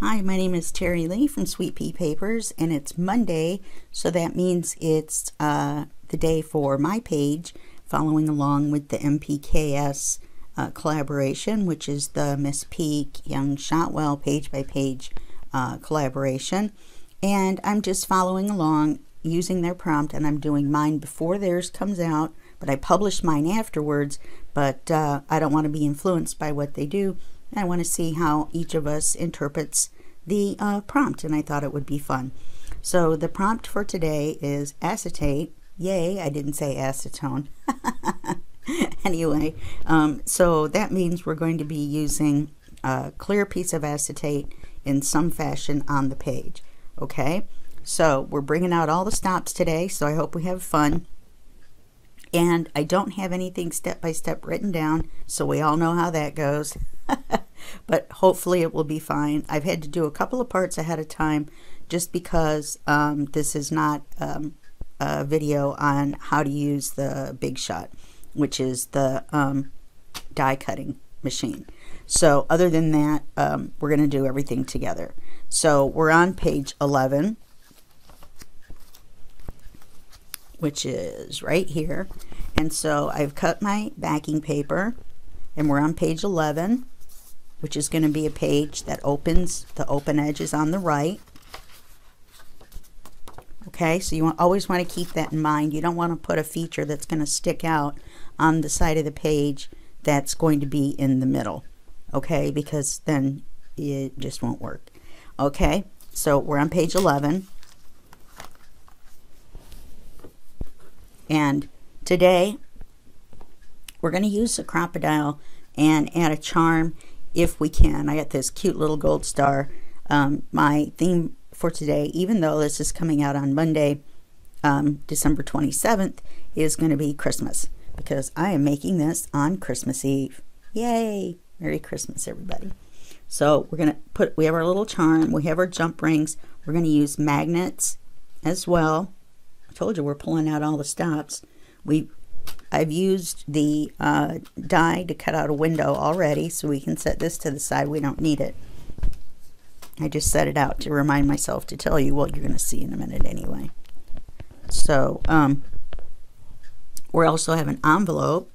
Hi, my name is Terry Lee from Sweet Pea Papers, and it's Monday, so that means it's the day for my page, following along with the MPKS Collaboration, which is the Miss P. Kyung Shotwell page-by-page collaboration. And I'm just following along using their prompt, and I'm doing mine before theirs comes out, but I publish mine afterwards, but I don't want to be influenced by what they do. I want to see how each of us interprets the prompt, and I thought it would be fun. So the prompt for today is acetate. Yay, I didn't say acetone. Anyway, so that means we're going to be using a clear piece of acetate in some fashion on the page. Okay, so we're bringing out all the stops today, so I hope we have fun. And I don't have anything step by step written down, so we all know how that goes. But hopefully it will be fine. I've had to do a couple of parts ahead of time just because this is not a video on how to use the Big Shot, which is the die cutting machine. So other than that, we're going to do everything together. So we're on page 11, which is right here. And so I've cut my backing paper, and we're on page 11, which is going to be a page that opens, the open edges on the right. Okay, so you always want to keep that in mind. You don't want to put a feature that's going to stick out on the side of the page that's going to be in the middle. Okay, because then it just won't work. Okay, so we're on page 11. And today we're going to use the crocodile and add a charm if we can. I got this cute little gold star. My theme for today, even though this is coming out on Monday, December 27th, is going to be Christmas, because I am making this on Christmas Eve. Yay! Merry Christmas, everybody. So we're going to we have our little charm, we have our jump rings, we're going to use magnets as well. I told you we're pulling out all the stops. I've used the die to cut out a window already, so we can set this to the side. We don't need it. I just set it out to remind myself to tell you what you're going to see in a minute anyway. So we also have an envelope.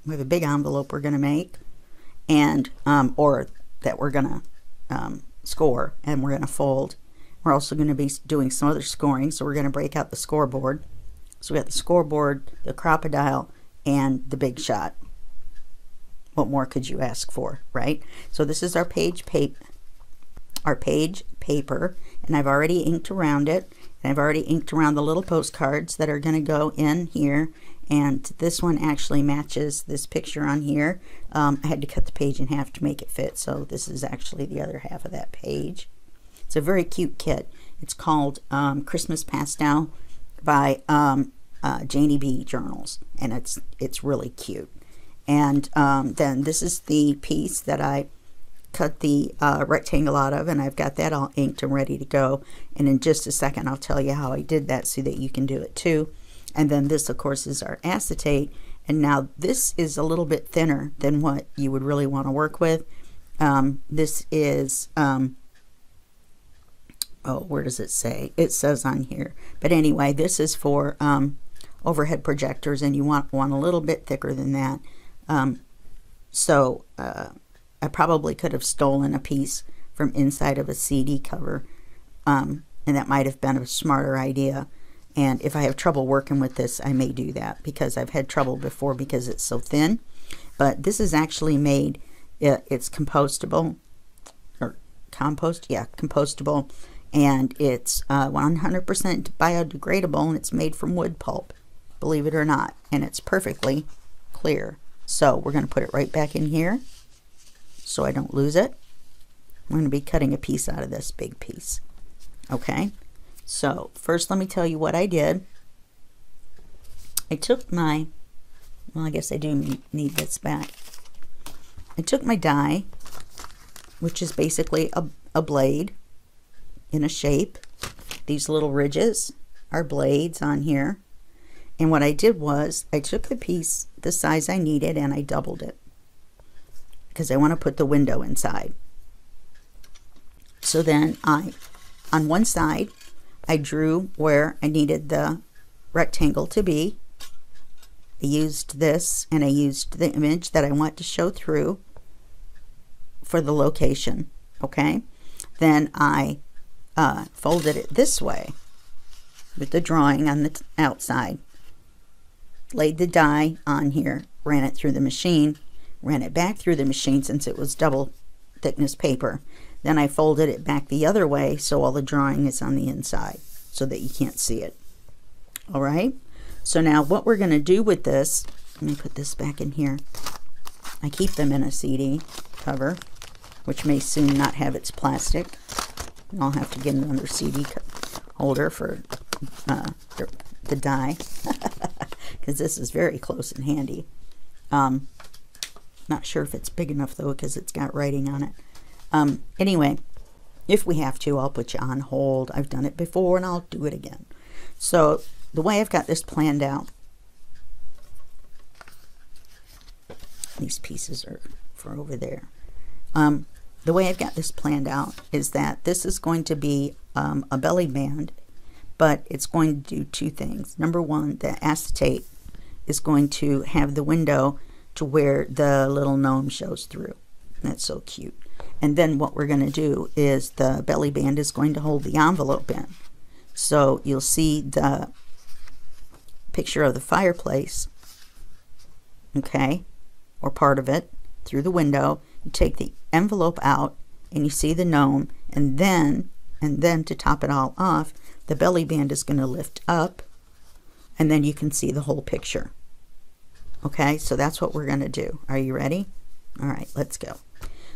We have a big envelope we're going to make, and or that we're going to score, and we're going to fold. We're also going to be doing some other scoring, so we're going to break out the scoreboard. So we got the scoreboard, the crocodile, and the Big Shot. What more could you ask for, right? So this is our page paper, and I've already inked around it, and I've already inked around the little postcards that are going to go in here. And this one actually matches this picture on here. I had to cut the page in half to make it fit, so this is actually the other half of that page. It's a very cute kit. It's called Christmas Pastel by Janie B Journals, and it's really cute. And then this is the piece that I cut the rectangle out of, and I've got that all inked and ready to go. And in just a second I'll tell you how I did that so that you can do it too. And then this, of course, is our acetate, and now this is a little bit thinner than what you would really want to work with. This is oh, where does it say? It says on here. But anyway, this is for overhead projectors, and you want one a little bit thicker than that. I probably could have stolen a piece from inside of a CD cover, and that might have been a smarter idea. And if I have trouble working with this, I may do that, because I've had trouble before because it's so thin. But this is actually made, it's compostable, or compostable. And it's 100% biodegradable, and it's made from wood pulp, believe it or not, and it's perfectly clear. So we're going to put it right back in here so I don't lose it. I'm going to be cutting a piece out of this big piece. Okay, so first let me tell you what I did. I took my, well, I guess I do need this back. I took my die, which is basically a blade in a shape. These little ridges are blades on here, and what I did was I took the piece the size I needed and I doubled it, because I want to put the window inside. So then on one side, I drew where I needed the rectangle to be. I used this, and I used the image that I want to show through for the location, okay? Then I folded it this way with the drawing on the outside, laid the die on here, ran it through the machine, ran it back through the machine since it was double thickness paper. Then I folded it back the other way so all the drawing is on the inside so that you can't see it. All right, so now what we're going to do with this, let me put this back in here. I keep them in a CD cover, which may soon not have its plastic. I'll have to get another CD holder for the die because this is very close and handy. Not sure if it's big enough though because it's got writing on it. Anyway, if we have to, I'll put you on hold. I've done it before and I'll do it again. So the way I've got this planned out, these pieces are for over there. The way I've got this planned out is that this is going to be a belly band, but it's going to do two things. Number one, the acetate is going to have the window to where the little gnome shows through. That's so cute. And then what we're going to do is the belly band is going to hold the envelope in. So you'll see the picture of the fireplace, okay, or part of it through the window. You take the envelope out and you see the gnome, and then to top it all off, the belly band is going to lift up, and then you can see the whole picture. Okay, so that's what we're going to do. Are you ready? All right, let's go.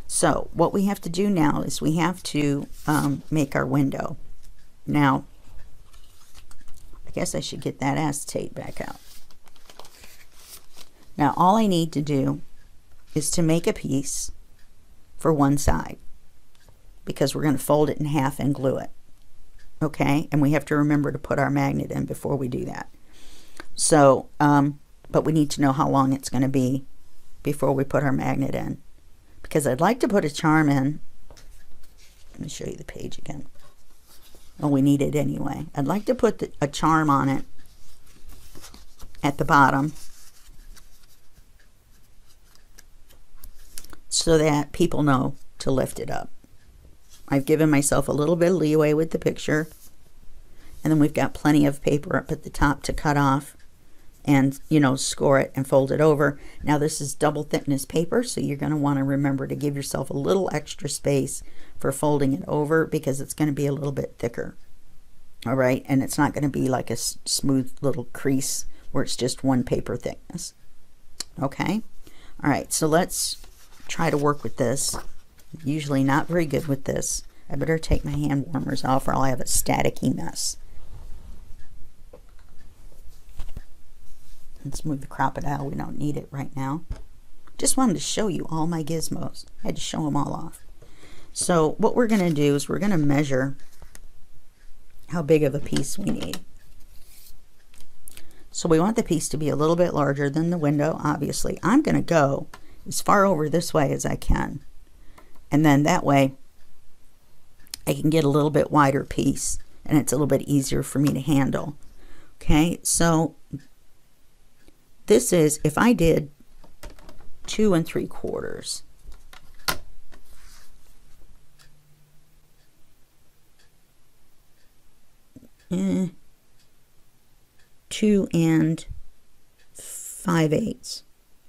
So what we have to do now is we have to make our window. Now, I guess I should get that acetate back out. Now, all I need to do is to make a piece for one side, because we're going to fold it in half and glue it. Okay, and we have to remember to put our magnet in before we do that. So, but we need to know how long it's going to be before we put our magnet in, because I'd like to put a charm in. Let me show you the page again. Oh, we need it anyway. I'd like to put a charm on it at the bottom so that people know to lift it up. I've given myself a little bit of leeway with the picture, and then we've got plenty of paper up at the top to cut off and, you know, score it and fold it over. Now this is double thickness paper, so you're going to want to remember to give yourself a little extra space for folding it over, because it's going to be a little bit thicker. All right, and it's not going to be like a smooth little crease where it's just one paper thickness. Okay, all right, so let's try to work with this. Usually not very good with this. I better take my hand warmers off or I'll have a staticky mess. Let's move the crocodile. We don't need it right now. Just wanted to show you all my gizmos. I had to show them all off. So what we're going to do is we're going to measure how big of a piece we need. So we want the piece to be a little bit larger than the window, obviously. I'm going to go as far over this way as I can. And then that way I can get a little bit wider piece and it's a little bit easier for me to handle. Okay, so this is, if I did 2 3/4. 2 5/8.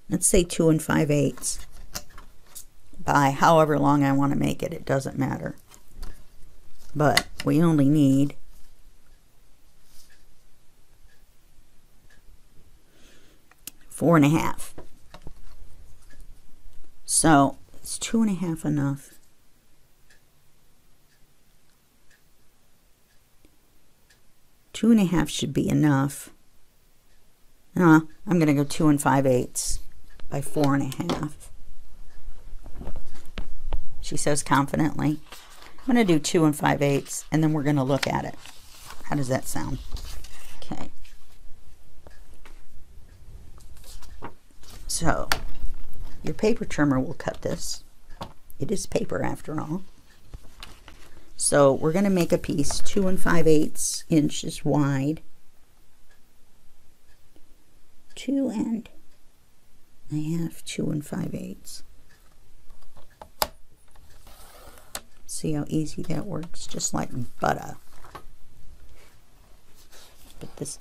Let's say 2 5/8. By however long I want to make it, it doesn't matter. But we only need four and a half. So is 2 1/2 enough? Two and a half should be enough. I'm going to go 2 5/8 by 4 1/2. She says confidently. I'm going to do 2 5/8, and then we're going to look at it. How does that sound? Okay. So your paper trimmer will cut this. It is paper after all. So we're going to make a piece 2 5/8 inches wide. 2 1/2, 2 5/8. See how easy that works, just like butter. Put this,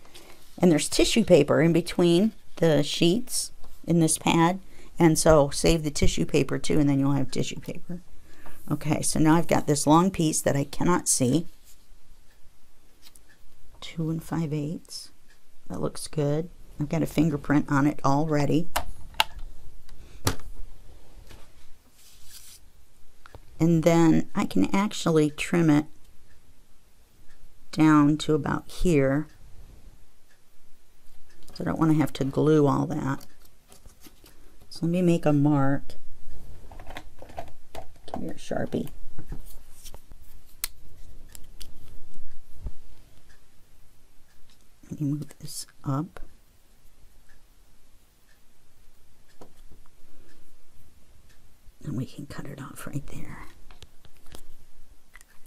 and there's tissue paper in between the sheets in this pad, and so save the tissue paper too, and then you'll have tissue paper. Okay, so now I've got this long piece that I cannot see. 2 5/8. That looks good. I've got a fingerprint on it already. And then I can actually trim it down to about here. So I don't want to have to glue all that. So let me make a mark. Come here, Sharpie. Let me move this up. And we can cut it off right there.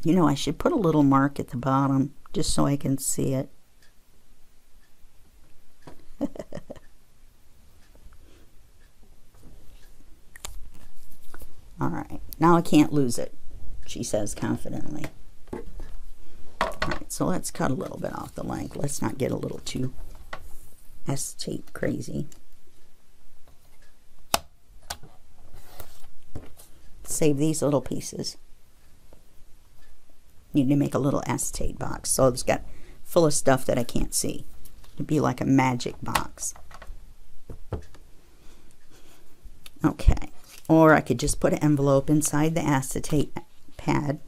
You know, I should put a little mark at the bottom just so I can see it. All right, now I can't lose it, she says confidently. All right, so let's cut a little bit off the length. Let's not get a little too acetate crazy. Save these little pieces. Need to make a little acetate box, so it's got full of stuff that I can't see. It'd be like a magic box. Okay, or I could just put an envelope inside the acetate pad.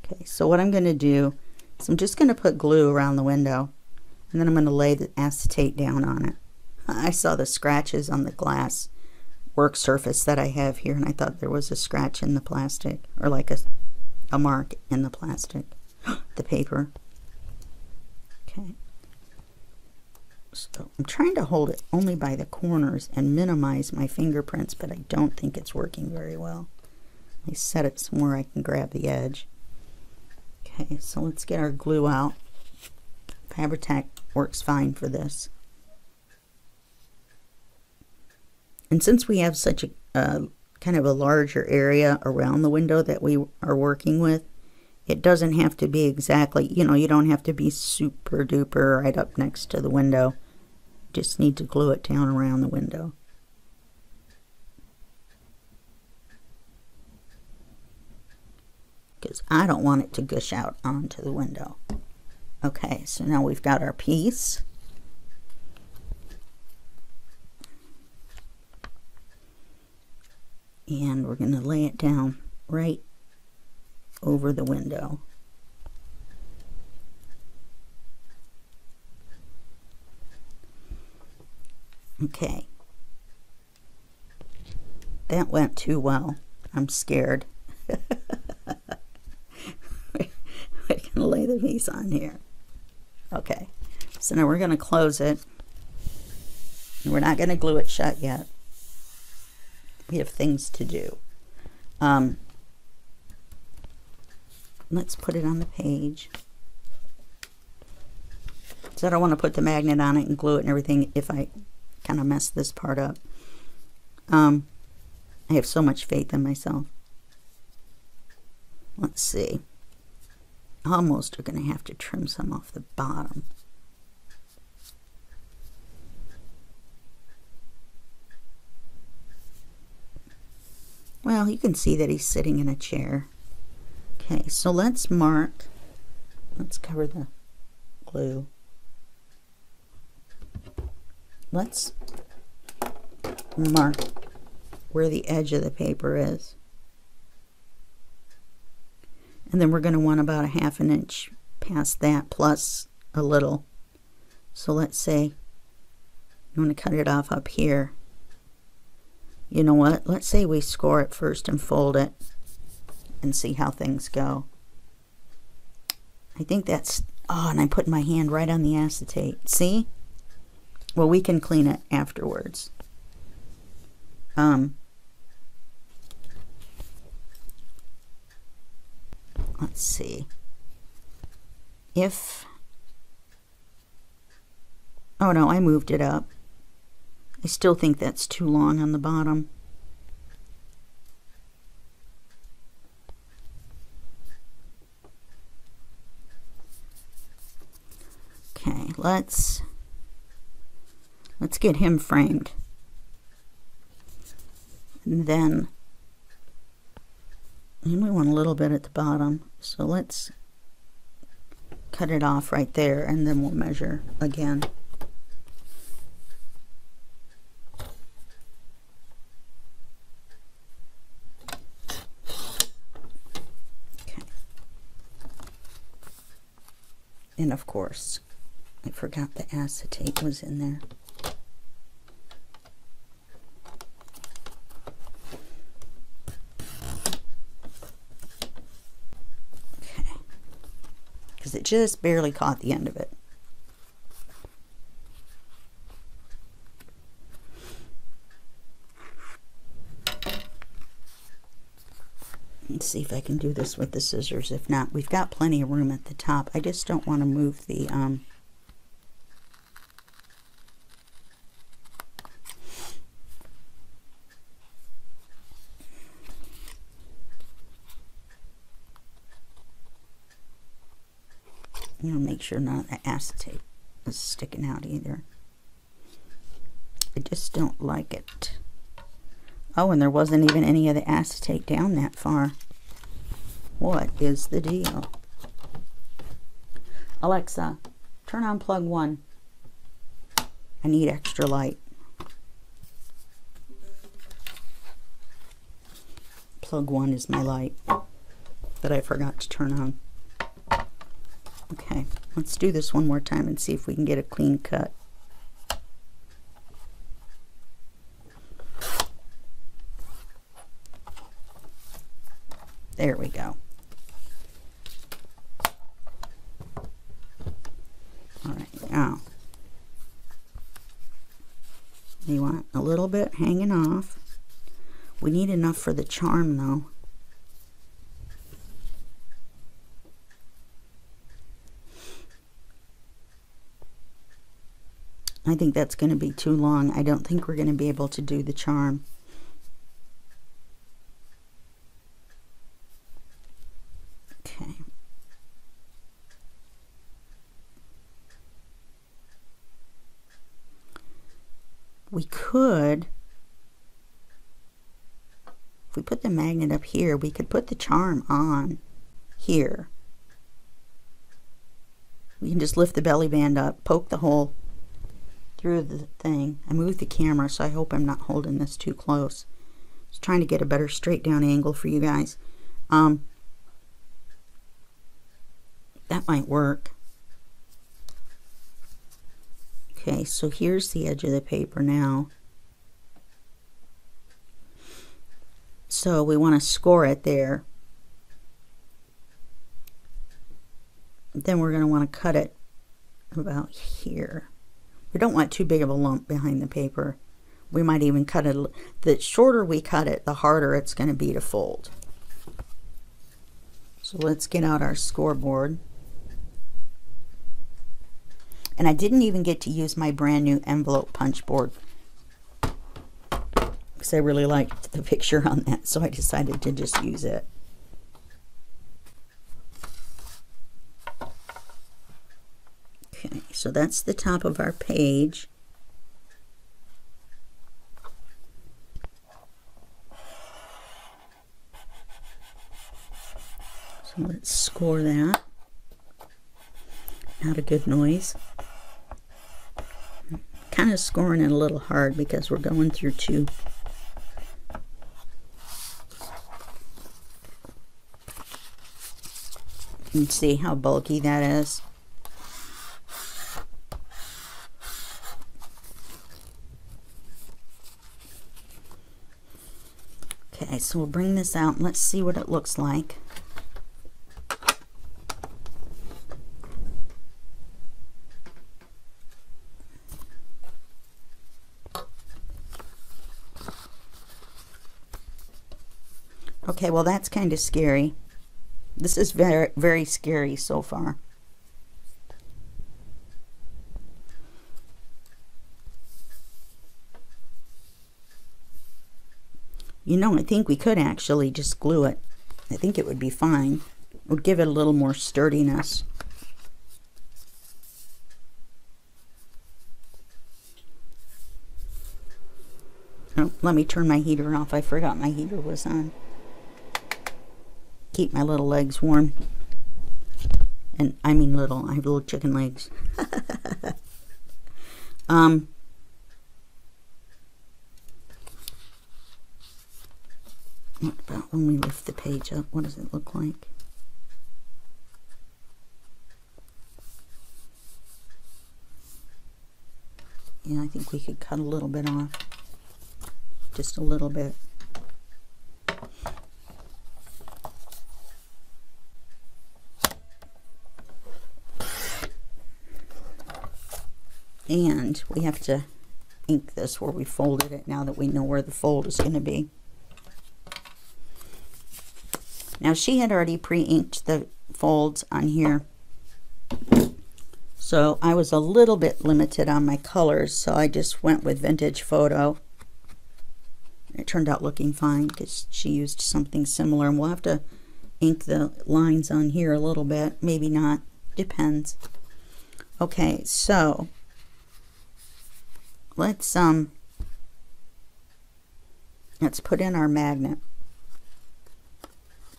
Okay, so what I'm going to do is I'm just going to put glue around the window, and then I'm going to lay the acetate down on it. I saw the scratches on the glass work surface that I have here, and I thought there was a scratch in the plastic, or like a mark in the plastic, the paper. Okay, so I'm trying to hold it only by the corners and minimize my fingerprints, but I don't think it's working very well. Let me set it somewhere I can grab the edge. Okay, so let's get our glue out. Fabri-Tac works fine for this. And since we have such a kind of a larger area around the window that we are working with, it doesn't have to be exactly, you know, you don't have to be super duper right up next to the window. You just need to glue it down around the window. Because I don't want it to gush out onto the window. Okay, so now we've got our piece. And we're going to lay it down right over the window. Okay. That went too well. I'm scared. We're going to lay the piece on here. Okay. So now we're going to close it. And we're not going to glue it shut yet. We have things to do. Let's put it on the page. So I don't want to put the magnet on it and glue it and everything if I kind of mess this part up. I have so much faith in myself. Let's see. Almost are going to have to trim some off the bottom. Well, you can see that he's sitting in a chair. Okay, so let's mark. Let's cover the glue. Let's mark where the edge of the paper is. And then we're going to want about a 1/2 inch past that, plus a little. So let's say you want to cut it off up here. You know what? Let's say we score it first and fold it and see how things go. I think that's... Oh, and I put my hand right on the acetate. See? Well, we can clean it afterwards. let's see. If, oh no, I moved it up. I still think that's too long on the bottom. Okay, let's get him framed. And then we want a little bit at the bottom, so let's cut it off right there, and then we'll measure again. Okay. And of course, I forgot the acetate was in there. It just barely caught the end of it. Let's see if I can do this with the scissors. If not, we've got plenty of room at the top. I just don't want to move the make sure none of the acetate is sticking out either. I just don't like it. Oh, and there wasn't even any of the acetate down that far. What is the deal? Alexa, turn on plug 1. I need extra light. Plug 1 is my light that I forgot to turn on. Okay, let's do this one more time and see if we can get a clean cut. There we go. All right, now you want a little bit hanging off. We need enough for the charm though. I think that's going to be too long. I don't think we're going to be able to do the charm. Okay. We could, if we put the magnet up here, we could put the charm on here. We can just lift the belly band up, poke the hole through the thing. I moved the camera, so I hope I'm not holding this too close. Just trying to get a better straight down angle for you guys. That might work. Okay, so here's the edge of the paper now. So we want to score it there. Then we're going to want to cut it about here. We don't want too big of a lump behind the paper. We might even cut it. The shorter we cut it, the harder it's going to be to fold. So let's get out our scoreboard. And I didn't even get to use my brand new envelope punch board because I really liked the picture on that, so I decided to just use it. Okay, so that's the top of our page. So let's score that. Not a good noise. Kind of scoring it a little hard because we're going through two. You can see how bulky that is. Okay, so we'll bring this out and let's see what it looks like. Okay, well that's kind of scary. This is very, very scary so far. You know, I think we could actually just glue it. I think it would be fine. It would give it a little more sturdiness. Oh, let me turn my heater off. I forgot my heater was on. Keep my little legs warm. And I mean little. I have little chicken legs. What about when we lift the page up? What does it look like? Yeah, I think we could cut a little bit off. Just a little bit. And we have to ink this where we folded it now that we know where the fold is going to be. Now she had already pre-inked the folds on here, so I was a little bit limited on my colors, so I just went with Vintage Photo. It turned out looking fine because she used something similar, and we'll have to ink the lines on here a little bit, maybe not, depends. Okay, so let's put in our magnet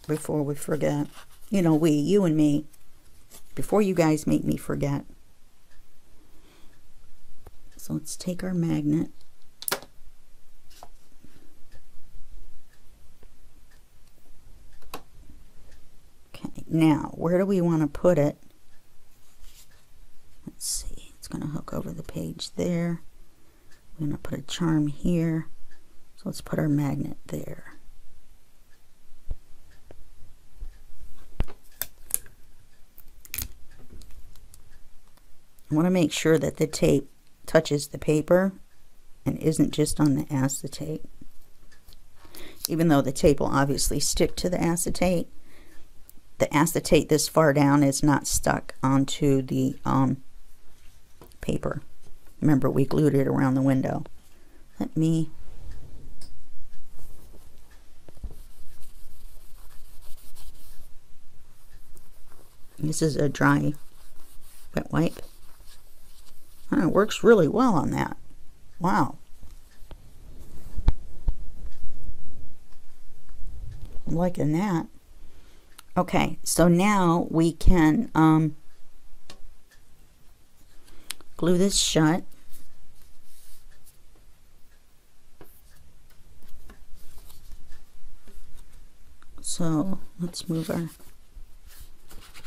before we forget. You know, you and me, before you guys make me forget. So let's take our magnet. Okay, now where do we want to put it? Let's see, it's going to hook over the page there. We're going to put a charm here. So let's put our magnet there. I want to make sure that the tape touches the paper and isn't just on the acetate. Even though the tape will obviously stick to the acetate this far down is not stuck onto the paper. Remember, we glued it around the window. This is a dry wet wipe. It works really well on that. Wow. I'm liking that. Okay, so now we can glue this shut. So let's move our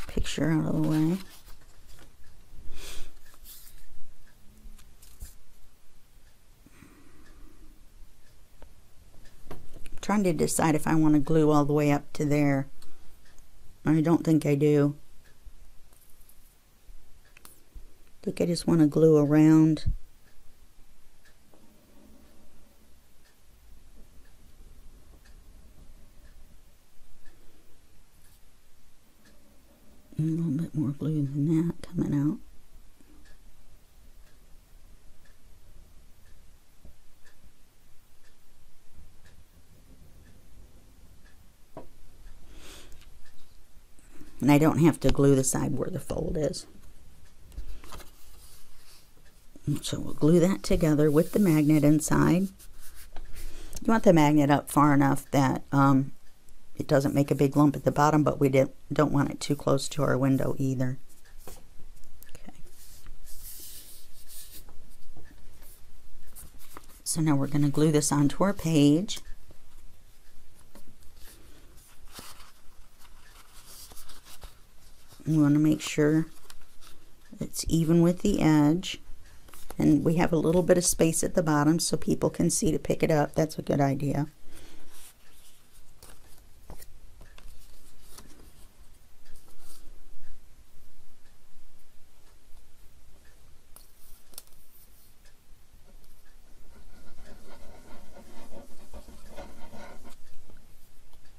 picture out of the way. Trying to decide if I want to glue all the way up to there. I don't think I do. I think I just want to glue around. A little bit more glue than that coming out. And I don't have to glue the side where the fold is. So we'll glue that together with the magnet inside. You want the magnet up far enough that it doesn't make a big lump at the bottom, but we don't want it too close to our window either. Okay. So now we're going to glue this onto our page. We want to make sure it's even with the edge, and we have a little bit of space at the bottom so people can see to pick it up. That's a good idea.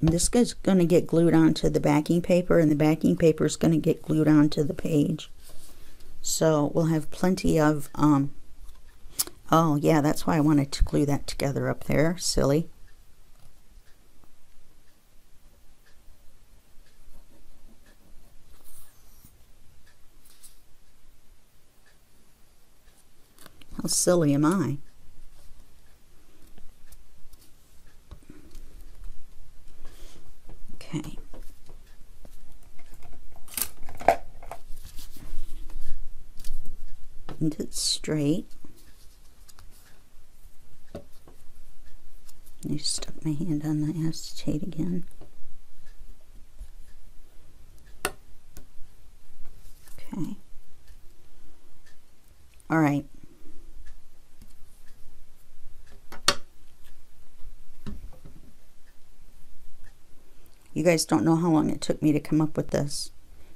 And this is going to get glued onto the backing paper, and the backing paper is going to get glued onto the page. So we'll have plenty of, oh yeah, that's why I wanted to glue that together up there. Silly. How silly am I? Okay. And it's straight. I stuck my hand on the acetate again. Okay. All right. You guys don't know how long it took me to come up with this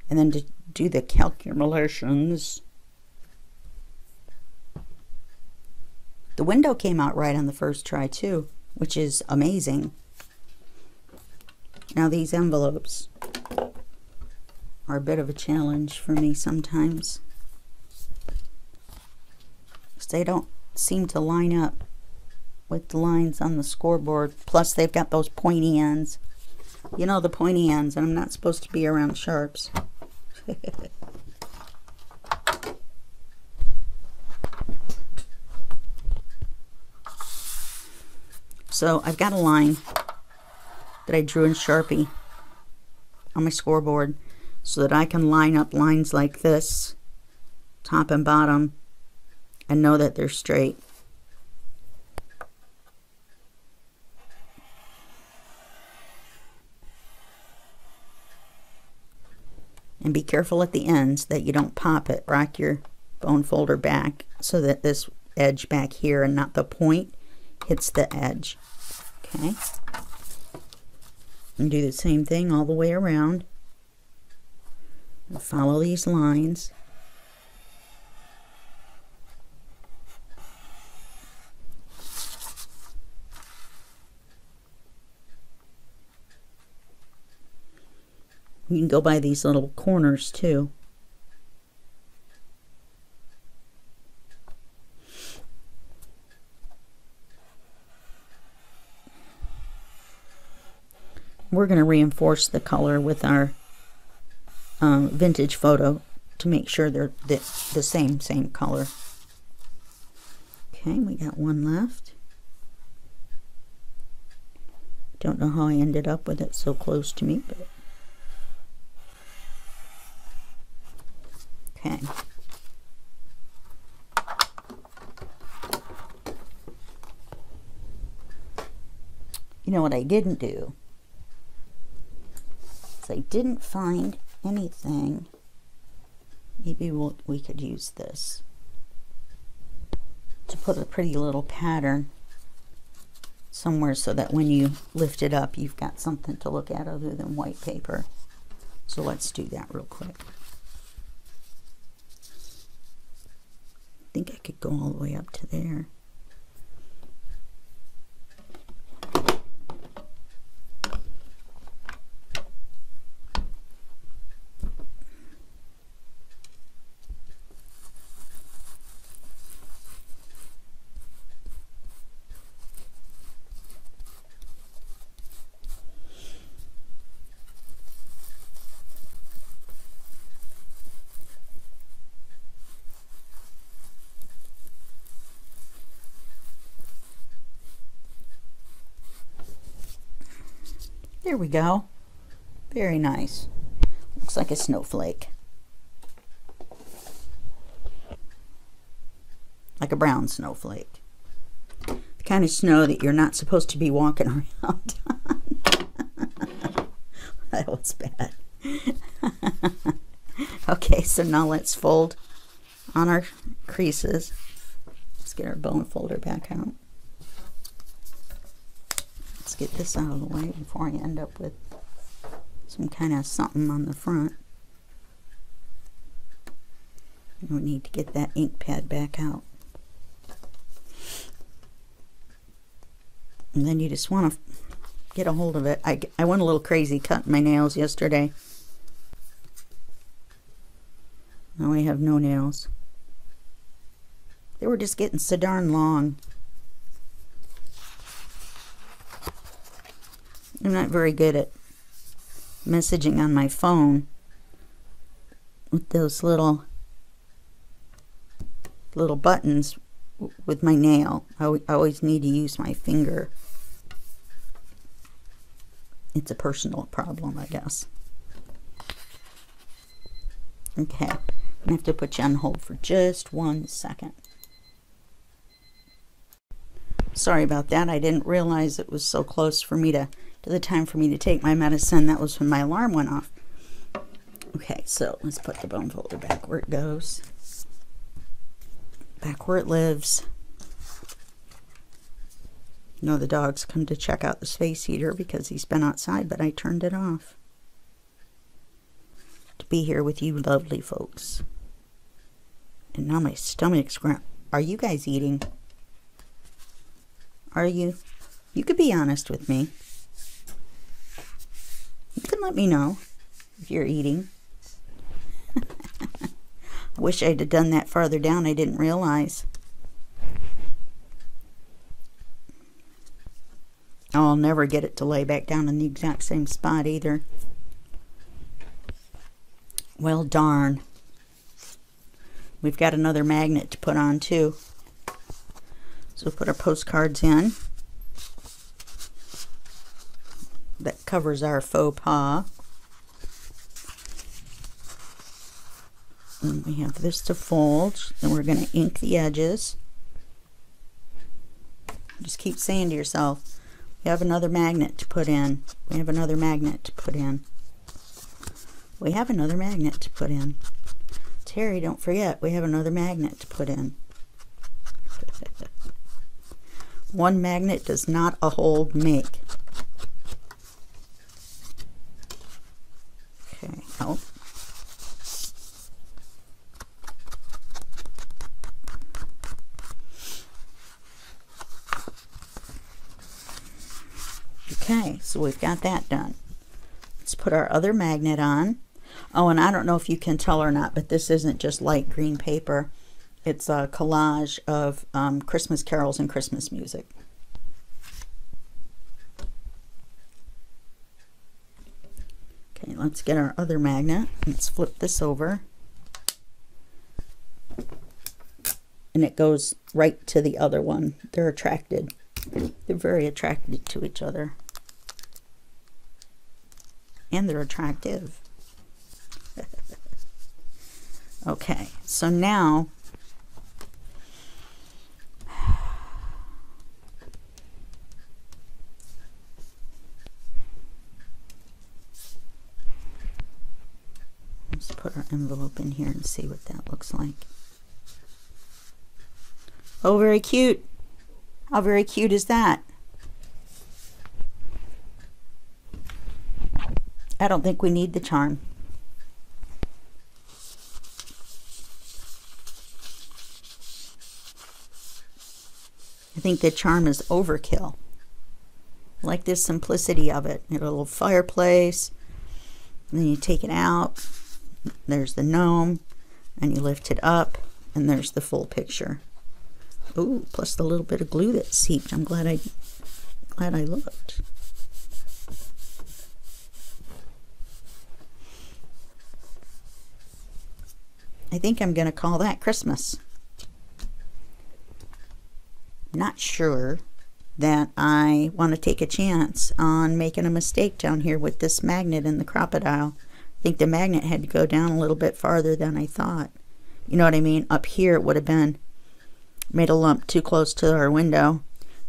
and then to do the calculations. The window came out right on the first try too, which is amazing. Now these envelopes are a bit of a challenge for me sometimes, because they don't seem to line up with the lines on the scoreboard. Plus they've got those pointy ends. You know, the pointy ends, and I'm not supposed to be around sharps. So I've got a line that I drew in Sharpie on my scoreboard so that I can line up lines like this, top and bottom, and know that they're straight. And be careful at the ends that you don't pop it. Rock your bone folder back so that this edge back here and not the point hits the edge. Okay. And do the same thing all the way around. And follow these lines. You can go by these little corners too. We're going to reinforce the color with our vintage photo to make sure they're the same color. Okay, we got one left. Don't know how I ended up with it so close to me, but okay. You know what I didn't do? Is I didn't find anything. Maybe we could use this to put a pretty little pattern somewhere so that when you lift it up, you've got something to look at other than white paper. So let's do that real quick. I think I could go all the way up to there. There we go. Very nice. Looks like a snowflake. Like a brown snowflake. The kind of snow that you're not supposed to be walking around on. That was bad. Okay, so now let's fold on our creases. Let's get our bone folder back out. Let's get this out of the way before I end up with some kind of something on the front. We need to get that ink pad back out. And then you just want to get a hold of it. I went a little crazy cutting my nails yesterday. Now I have no nails. They were just getting so darn long. I'm not very good at messaging on my phone with those little buttons with my nail. I always need to use my finger. It's a personal problem, I guess. Okay, I'm gonna have to put you on hold for just 1 second. Sorry about that. I didn't realize it was so close for me to the time for me to take my medicine. That was when my alarm went off. Okay, so let's put the bone folder back where it goes. Back where it lives. You know, the dog's come to check out the space heater because he's been outside, but I turned it off. To be here with you lovely folks. And now my stomach's grumbling. Are you guys eating? Are you? You could be honest with me. You can let me know if you're eating. I wish I'd have done that farther down. I didn't realize. Oh, I'll never get it to lay back down in the exact same spot either. Well, darn. We've got another magnet to put on too. So we'll put our postcards in. That covers our faux pas. And we have this to fold. And we're going to ink the edges. Just keep saying to yourself, we have another magnet to put in. We have another magnet to put in. We have another magnet to put in. Terry, don't forget, we have another magnet to put in. One magnet does not a hole make. Okay, oh. Okay, so we've got that done. Let's put our other magnet on. Oh, and I don't know if you can tell or not, but this isn't just light green paper. It's a collage of Christmas carols and Christmas music. Okay, let's get our other magnet. Let's flip this over. And it goes right to the other one. They're attracted. They're very attracted to each other. And they're attractive. Okay, so now let's put our envelope in here and see what that looks like. Oh, very cute. How very cute is that? I don't think we need the charm. I think the charm is overkill. I like the simplicity of it. You have a little fireplace, and then you take it out. There's the gnome, and you lift it up, and there's the full picture. Ooh, plus the little bit of glue that seeped. I'm glad I looked. I think I'm going to call that Christmas. Not sure that I want to take a chance on making a mistake down here with this magnet and the crocodile. I think the magnet had to go down a little bit farther than I thought. You know what I mean? Up here it would have been made a lump too close to our window.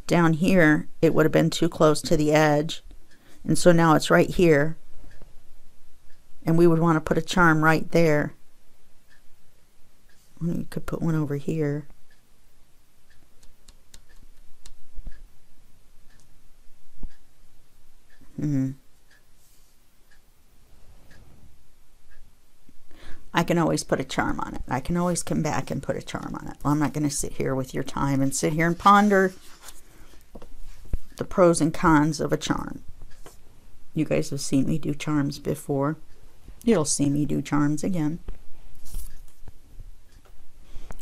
Down here it would have been too close to the edge. And so now it's right here. And we would want to put a charm right there. You could put one over here. I can always put a charm on it. I can always come back and put a charm on it. Well, I'm not going to sit here with your time and sit here and ponder the pros and cons of a charm. You guys have seen me do charms before. You'll see me do charms again.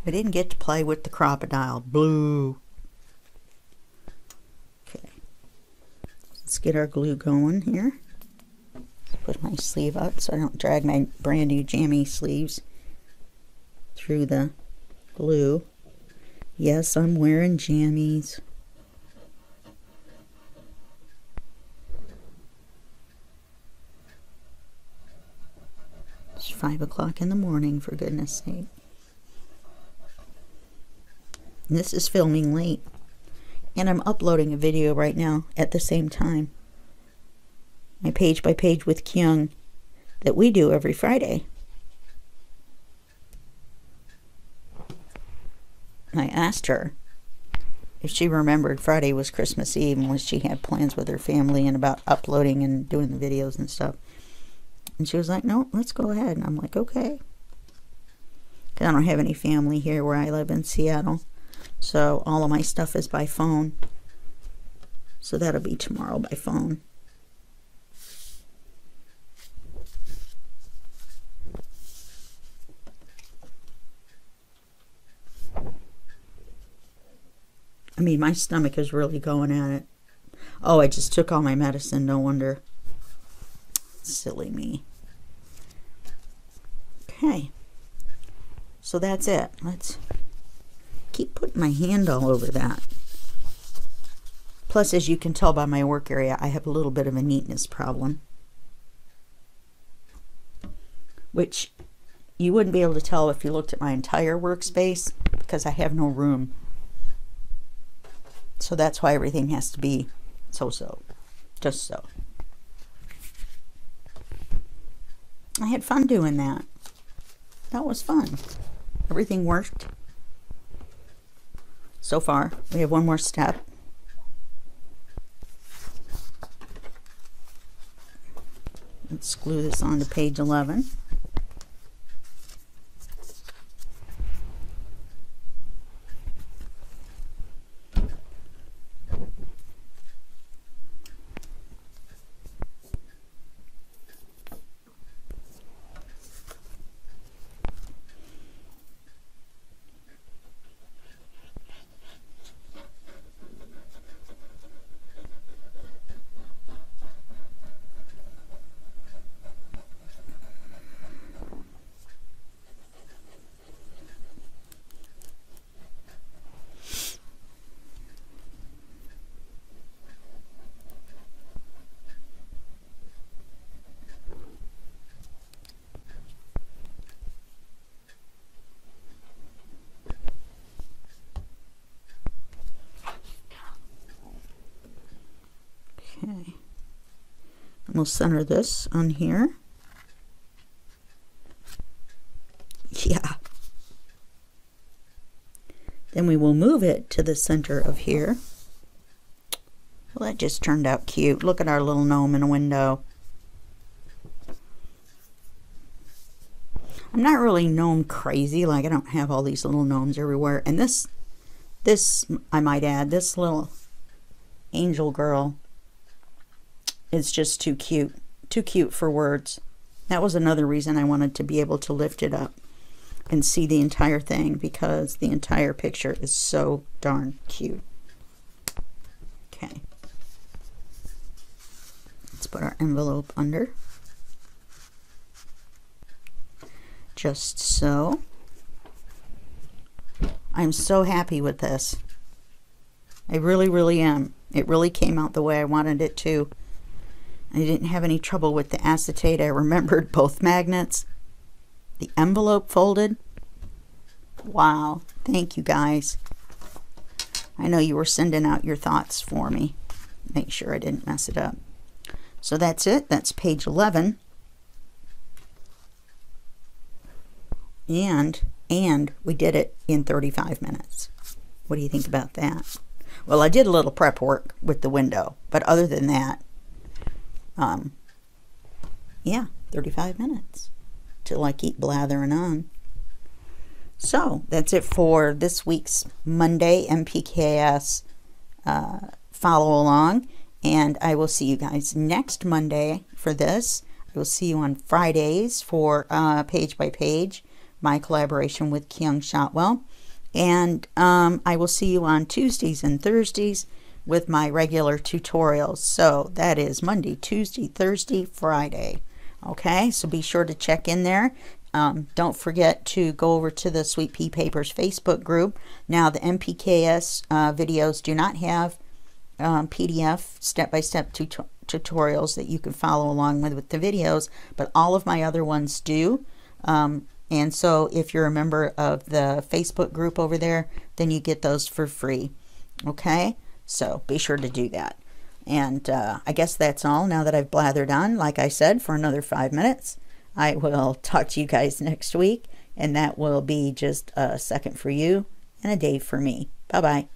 I didn't get to play with the crocodile. Blue. Okay. Let's get our glue going here. Put my sleeve up so I don't drag my brand new jammy sleeves through the glue. Yes, I'm wearing jammies. It's 5 o'clock in the morning, for goodness sake. And this is filming late. And I'm uploading a video right now at the same time. My page by page with Kyung that we do every Friday. I asked her if she remembered Friday was Christmas Eve and she had plans with her family and about uploading and doing the videos and stuff. And she was like, no, let's go ahead. And I'm like, okay. Because I don't have any family here where I live in Seattle. So all of my stuff is by phone. So that'll be tomorrow by phone. I mean, my stomach is really going at it. Oh, I just took all my medicine, no wonder. Silly me. Okay. So that's it. Let's keep putting my hand all over that. Plus, as you can tell by my work area, I have a little bit of a neatness problem. Which you wouldn't be able to tell if you looked at my entire workspace, because I have no room. So that's why everything has to be so-so. Just so. I had fun doing that. That was fun. Everything worked. So far, we have one more step. Let's glue this onto page 11. Okay, and we'll center this on here. Yeah. Then we will move it to the center of here. Well, that just turned out cute. Look at our little gnome in a window. I'm not really gnome crazy. Like, I don't have all these little gnomes everywhere. And this, I might add, this little angel girl, it's just too cute. Too cute for words. That was another reason I wanted to be able to lift it up and see the entire thing, because the entire picture is so darn cute. Okay. Let's put our envelope under. Just so. I'm so happy with this. I really, really am. It really came out the way I wanted it to. I didn't have any trouble with the acetate. I remembered both magnets. The envelope folded. Wow. Thank you guys. I know you were sending out your thoughts for me. Make sure I didn't mess it up. So that's it. That's page 11. And we did it in 35 minutes. What do you think about that? Well, I did a little prep work with the window, but other than that, yeah, 35 minutes till I keep blathering on. So that's it for this week's Monday MPKS follow along. And I will see you guys next Monday for this. I will see you on Fridays for Page by Page, my collaboration with Kyung Shotwell. And I will see you on Tuesdays and Thursdays with my regular tutorials. So that is Monday, Tuesday, Thursday, Friday. Okay, so be sure to check in there. Don't forget to go over to the Sweet Pea Papers Facebook group. Now, the MPKS videos do not have PDF step-by-step tutorials that you can follow along with the videos, but all of my other ones do. And so if you're a member of the Facebook group over there, then you get those for free. Okay, so be sure to do that. And I guess that's all now that I've blathered on, like I said, for another 5 minutes. I will talk to you guys next week, and that will be just a second for you and a day for me. Bye-bye.